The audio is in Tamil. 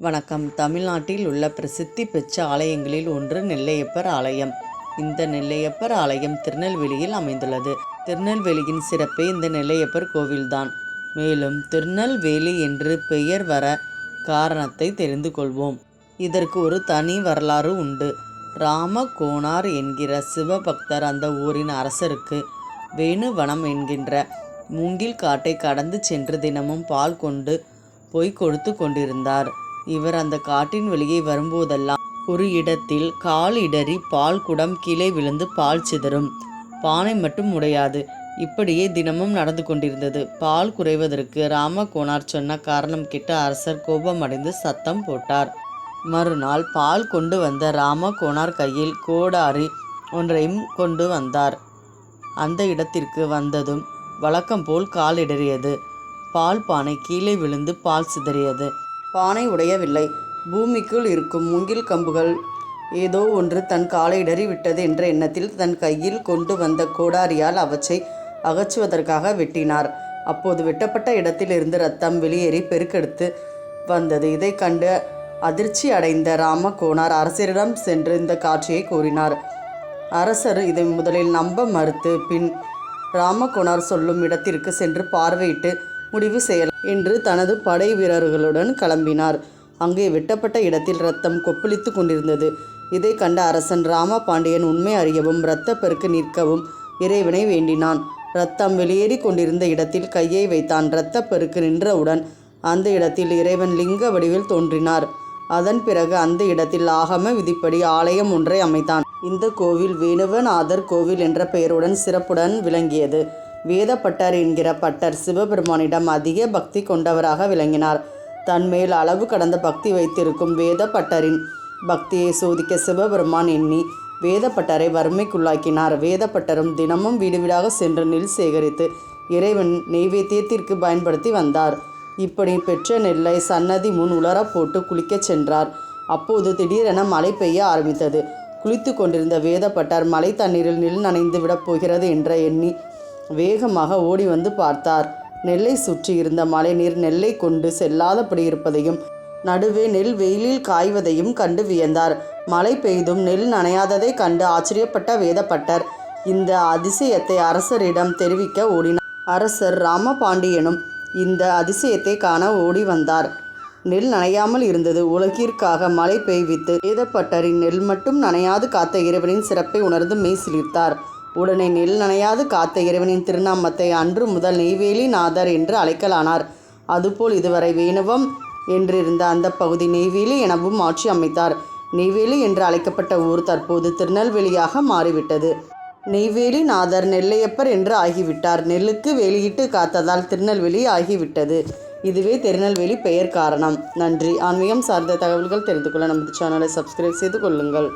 வணக்கம். தமிழ்நாட்டில் உள்ள பிரசித்தி பெற்ற ஆலயங்களில் ஒன்று நெல்லையப்பர் ஆலயம். இந்த நெல்லையப்பர் ஆலயம் திருநெல்வேலியில் அமைந்துள்ளது. திருநெல்வேலியின் சிறப்பே இந்த நெல்லையப்பர் கோவில்தான். மேலும் திருநெல்வேலி என்று பெயர் வர காரணத்தை தெரிந்து கொள்வோம். இதற்கு ஒரு தனி வரலாறு உண்டு. ராமகோனார் என்கிற சிவபக்தர் அந்த ஊரின் அரசருக்கு வேணுவனம் என்கின்ற மூங்கில் காட்டை கடந்து சென்று தினமும் பால் கொண்டு போய் கொடுத்து கொண்டிருந்தார். இவர் அந்த காட்டின் வெளியே வரும்போதெல்லாம் ஒரு இடத்தில் கால் இடறி பால் குடம் கீழே விழுந்து பால் சிதறும். பானை மட்டும் உடையாது. இப்படியே தினமும் நடந்து கொண்டிருந்தது. பால் குறைவதற்கு ராமகோனார் சொன்ன காரணம் கேட்டு அரசர் கோபமடைந்து சத்தம் போட்டார். மறுநாள் பால் கொண்டு வந்த ராமகோனார் கையில் கோடாரி ஒன்றையும் கொண்டு வந்தார். அந்த இடத்திற்கு வந்ததும் வழக்கம் போல் கால் இடறியது. பால் பானை கீழே விழுந்து பால் சிதறியது. பானை உடையவில்லை. பூமிக்குள் இருக்கும் மூங்கில் கம்புகள் ஏதோ ஒன்று தன் காலை இடறி விட்டது என்ற எண்ணத்தில் தன் கையில் கொண்டு வந்த கோடாரியால் அவற்றை அகற்றுவதற்காக வெட்டினார். அப்போது வெட்டப்பட்ட இடத்தில் இருந்து இரத்தம் வெளியேறி பெருக்கெடுத்து வந்தது. இதை கண்டு அதிர்ச்சி அடைந்த ராமகோனார் அரசரிடம் சென்று இந்த காட்சியை கூறினார். அரசர் இதை முதலில் நம்ப மறுத்து பின் ராமகோனார் சொல்லும் இடத்திற்கு சென்று பார்வையிட்டு முடிவு செய்யலாம் என்று தனது படை வீரர்களுடன் கிளம்பினார். அங்கே வெட்டப்பட்ட இடத்தில் இரத்தம் கொப்பளித்து கொண்டிருந்தது. இதை கண்ட அரசன் ராமபாண்டியன் உண்மை அறியவும் இரத்தப்பெருக்கு நிற்கவும் இறைவனை வேண்டினான். இரத்தம் வெளியேறி கொண்டிருந்த இடத்தில் கையை வைத்தான். இரத்தப்பெருக்கு நின்றவுடன் அந்த இடத்தில் இறைவன் லிங்க வடிவில் தோன்றினார். அதன் பிறகு அந்த இடத்தில் ஆகம விதிப்படி ஆலயம் ஒன்றை அமைத்தான். இந்த கோவில் வேணுவநாதர் கோவில் என்ற பெயருடன் சிறப்புடன் விளங்கியது. வேதப்பட்டர் என்கிற பட்டர் சிவபெருமானிடம் அதிக பக்தி கொண்டவராக விளங்கினார். தன்மேல் அளவு கடந்த பக்தி வைத்திருக்கும் வேதப்பட்டரின் பக்தியை சோதிக்க சிவபெருமான் எண்ணி வேதப்பட்டரை வறுமைக்குள்ளாக்கினார். வேதப்பட்டரும் தினமும் வீடு வீடாக சென்று நெல் சேகரித்து இறைவன் நெய்வேத்தியத்திற்கு பயன்படுத்தி வந்தார். இப்படி பெற்ற நெல்லை சன்னதி முன் உலர போட்டு குளிக்கச் சென்றார். அப்போது திடீரென மழை பெய்ய ஆரம்பித்தது. குளித்து கொண்டிருந்த வேதப்பட்டர் மழை தண்ணீரில் நெல் நனைந்து விடப் போகிறது என்ற எண்ணி வேகமாக ஓடி வந்து பார்த்தார். நெல்லை சுற்றி இருந்த மழை நீர் நெல்லை கொண்டு செல்லாதபடி இருப்பதையும் நடுவே நெல் வெயிலில் காய்வதையும் கண்டு வியந்தார். மழை பெய்தும் நெல் நனையாததை கண்டு ஆச்சரியப்பட்ட வேதப்பட்டர் இந்த அதிசயத்தை அரசரிடம் தெரிவிக்க ஓடினார். அரசர் ராமபாண்டியனும் இந்த அதிசயத்தை காண ஓடி வந்தார். நெல் நனையாமல் இருந்தது. உலகிற்காக மழை பெய்வித்து வேதப்பட்டரின் நெல் மட்டும் நனையாது காத்த இறைவனின் சிறப்பை உணர்ந்து மெய் சிலிர்த்தார். உடனே நெல் நனையாது காத்த இறைவனின் திருநாமத்தை அன்று முதல் நெய்வேலி நாதர் என்று அழைக்கலானார். அதுபோல் இதுவரை வேணுவம் என்றிருந்த அந்த பகுதி நெய்வேலி எனவும் மாற்றி அமைத்தார். நெய்வேலி என்று அழைக்கப்பட்ட ஊர் தற்போது திருநெல்வேலியாக மாறிவிட்டது. நெய்வேலி நாதர் நெல்லையப்பர் என்று ஆகிவிட்டார். நெல்லுக்கு வேலியிட்டு காத்ததால் திருநெல்வேலி ஆகிவிட்டது. இதுவே திருநெல்வேலி பெயர் காரணம். நன்றி. ஆன்மீகம் சார்ந்த தகவல்கள் தெரிந்து கொள்ள நமது சேனலை சப்ஸ்கிரைப் செய்து கொள்ளுங்கள்.